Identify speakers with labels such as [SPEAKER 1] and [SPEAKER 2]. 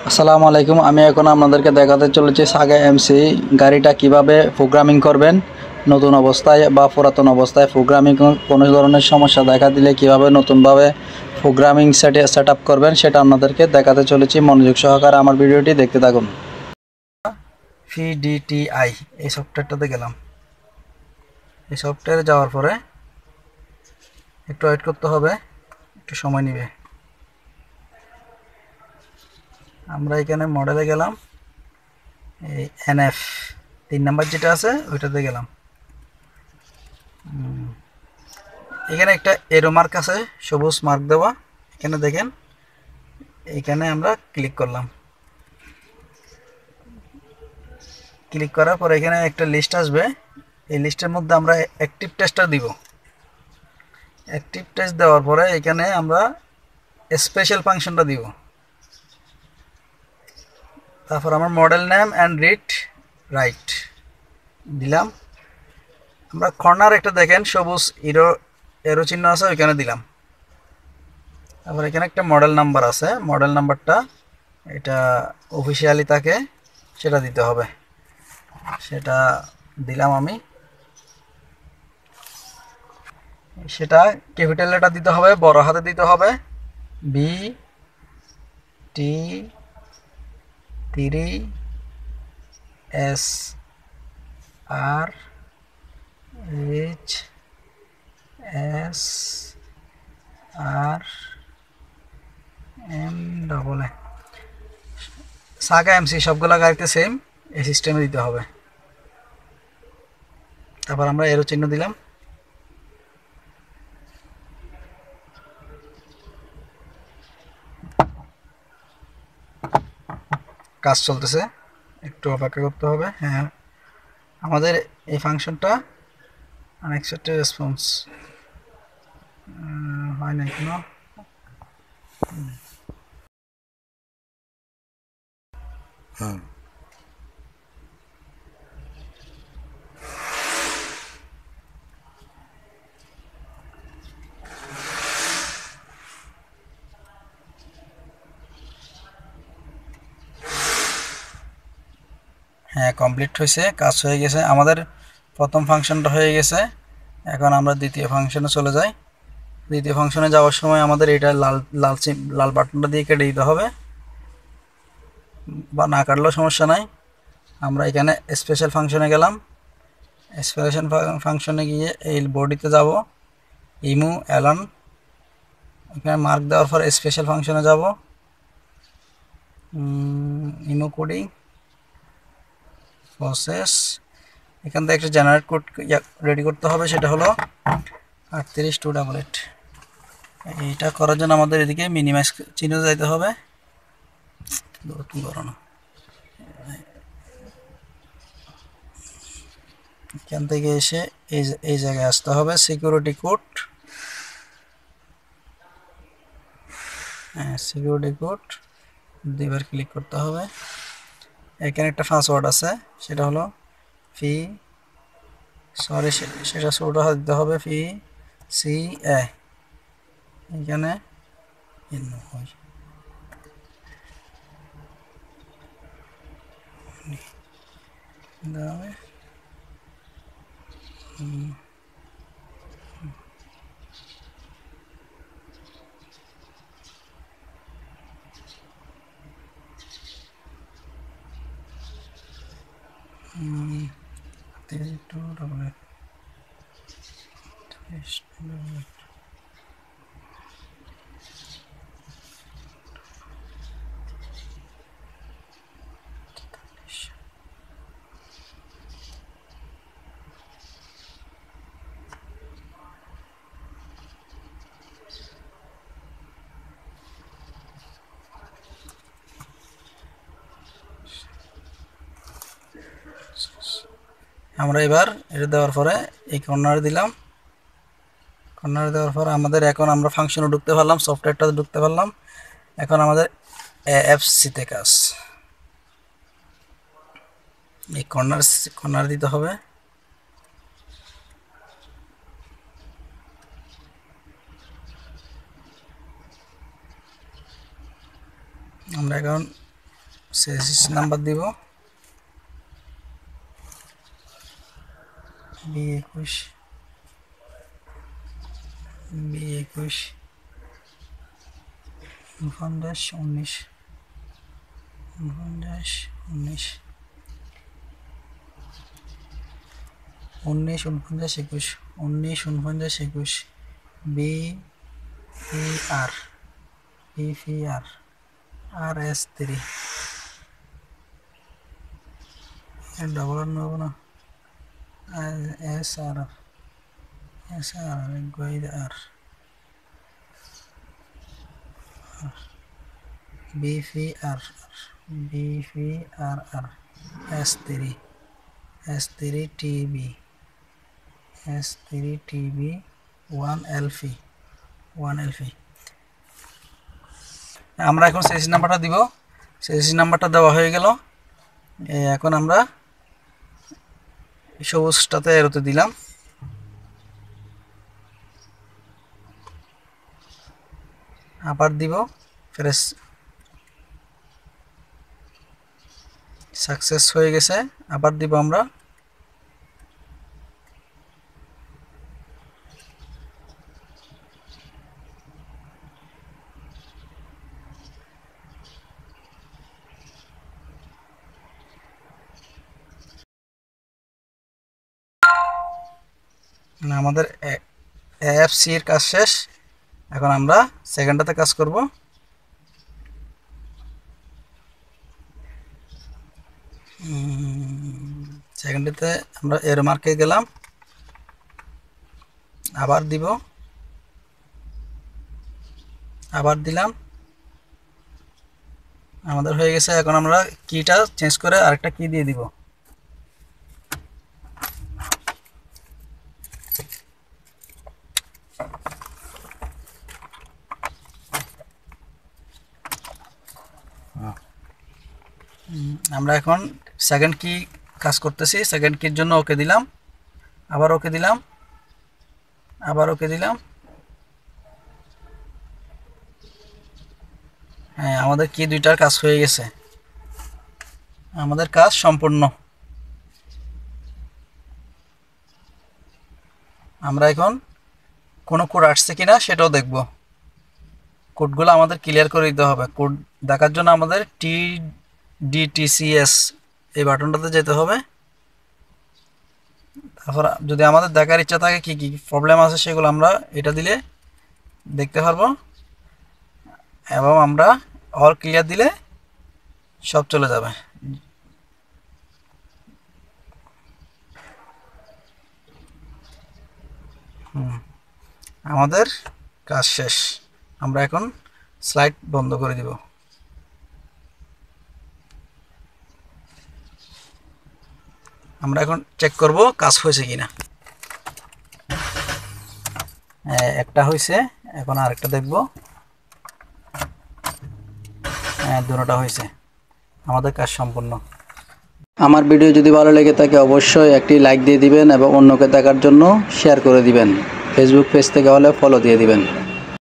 [SPEAKER 1] আসসালামু আলাইকুম। আমি এখন আপনাদেরকে দেখাতে চলেছি সাগা এমসি গাড়িটা কিভাবে প্রোগ্রামিং করবেন। নতুন অবস্থায় বা পুরাতন অবস্থায় প্রোগ্রামিং কোনো ধরনের সমস্যা দেখা দিলে কিভাবে নতুনভাবে প্রোগ্রামিং সেট আপ করবেন সেটা আপনাদেরকে দেখাতে চলেছি। মনোযোগ সহকারে আমার ভিডিওটি দেখতে থাকুন। ভিডিটিআই এই সফটওয়্যারটাতে গেলাম। এই সফটওয়্যারে যাওয়ার পরে একটু ওয়েট করতে হবে, একটু সময় নেবে। আমরা এখানে মডেলে গেলাম, এই এনএফ 3 নাম্বার যেটা আছে ওইটাতে গেলাম। এখানে একটা এরো মার্ক আছে, সবুজ মার্ক দেওয়া। এখানে দেখেন, এখানে আমরা ক্লিক করলাম। ক্লিক করার পর এখানে একটা লিস্ট আসবে। এই লিস্টের মধ্যে আমরা অ্যাক্টিভ টেস্টটা দিব। অ্যাক্টিভ টেস্ট দেওয়ার পরে এখানে আমরা স্পেশাল ফাংশনটা দিব। তারপর আমার model name and read write দিলাম। আমরা কর্নার একটা দেখেন সবুজ এরো চিহ্ন আছে, ওইখানে দিলাম। তারপর এখানে একটা মডেল নাম্বার আছে, মডেল নাম্বারটা এটা অফিসিয়ালি থাকে, সেটা দিতে হবে। সেটা দিলাম আমি। সেটা ক্যাপিটাল লেটার দিতে হবে, বড় হাতে দিতে হবে। B T 3 S R H S R M double A. সাগা এমসি সবগুলা গাড়িতে সেম এই সিস্টেমে দিতে হবে। তারপর আমরা এরো চিহ্ন দিলাম। কাজ চলতেছে, একটু অপেক্ষা করতে হবে। হ্যাঁ, আমাদের এই ফাংশনটা আনএক্সপেক্টেড রেসপন্স হয় না কেন। হ্যাঁ, কমপ্লিট হয়েছে, কাজ হয়ে গেছে। আমাদের প্রথম ফাংশনটা হয়ে গেছে। এখন আমরা দ্বিতীয় ফাংশনে চলে যাই। দ্বিতীয় ফাংশনে যাওয়ার সময় আমাদের এটা লাল বাটনটা দিয়ে কেটে দিতে হবে, বা না কাটলেও সমস্যা নাই। আমরা এখানে স্পেশাল ফাংশনে গেলাম। স্পেশাল ফাংশনে গিয়ে এই বডিতে যাব, ইমু অ্যালন। এখানে মার্ক দেওয়ার পর স্পেশাল ফাংশনে যাব, ইমু কোডিং প্রসেস। এখান থেকে একটা জেনারেট কোড রেডি করতে হবে, সেটা হলো 38288। এইটা করার জন্য আমাদের এদিকে মিনিমাইজ চিহ্ন যাইতে হবে। কি করো না, এখান থেকে এসে এই জায়গায় আসতে হবে, সিকিউরিটি কোড। হ্যাঁ, সিকিউরিটি কোড দুইবার ক্লিক করতে হবে। এখানে একটা পাসওয়ার্ড আছে, সেটা হলো সেটা ছোট হাতে দিতে হবে, সি এ। এখানে আমরা এবার এটা দেওয়ার পরে এই কর্নারে দিলাম। কর্নারে দেওয়ার পর আমাদের এখন আমরা ফাংশনে ঢুকতে পারলাম, সফটওয়্যারটাতে ঢুকতে পারলাম। এখন আমাদের এএফসিতে কাজ, এই কর্নার দিতে হবে। আমরা এখন সিরিজ নাম্বার দিব B21 B21 19 BFR RS3 double नोबो ना SR गोइद R BFR S3TB 1LP আমরা এখন সিরিজ নাম্বারটা দিব সিরিজ নাম্বারটা দেওয়া হয়ে গেল এখন আমরা সবুজটাতে এরোতে দিলাম আবার দিব ফ্রেশ সাকসেস হয়ে গেছে আবার দিব আমরা আমাদের এএফসি এর কাজ শেষ এখন আমরা সেকেন্ডটাতে কাজ করব সেকেন্ডটাতে আমরা এর মার্কে গেলাম আবার দিব আবার দিলাম আমাদের হয়ে গেছে এখন আমরা কিটা চেঞ্জ করে আরেকটা কি দিয়ে দিব আমরা এখন সেকেন্ড কি কাজ করতেছি সেকেন্ড কির জন্য ওকে দিলাম আবার ওকে দিলাম আবার ওকে দিলাম হ্যাঁ আমাদের কি দুইটার কাজ হয়ে গেছে আমাদের কাজ সম্পূর্ণ আমরা এখন কোনো কোড আসছে কিনা সেটাও দেখব কোডগুলো আমাদের ক্লিয়ার করে দিতে হবে কোড দেখার জন্য আমাদের TDTCS এই বাটনটাতে যেতে হবে তারপর যদি আমাদের দেখার ইচ্ছা থাকে কি কি প্রবলেম আছে সেগুলো আমরা এটা দিলে দেখতে পারবো এবং আমরা অল ক্লিয়ার দিলে সব চলে যাবে আমাদের কাজ শেষ আমরা এখন স্লাইড বন্ধ করে দিব আমরা এখন চেক করব কাজ হয়েছে কিনা একটা হয়েছে এখন আরেকটা দেখব দুটোটা হয়েছে আমাদের কাজ সম্পূর্ণ আমার ভিডিও যদি ভালো লেগে থাকে অবশ্যই একটি লাইক দিয়ে দিবেন এবং অন্যকে দেখার জন্য শেয়ার করে দিবেন ফেসবুক পেজ থেকে হলে ফলো দিয়ে দিবেন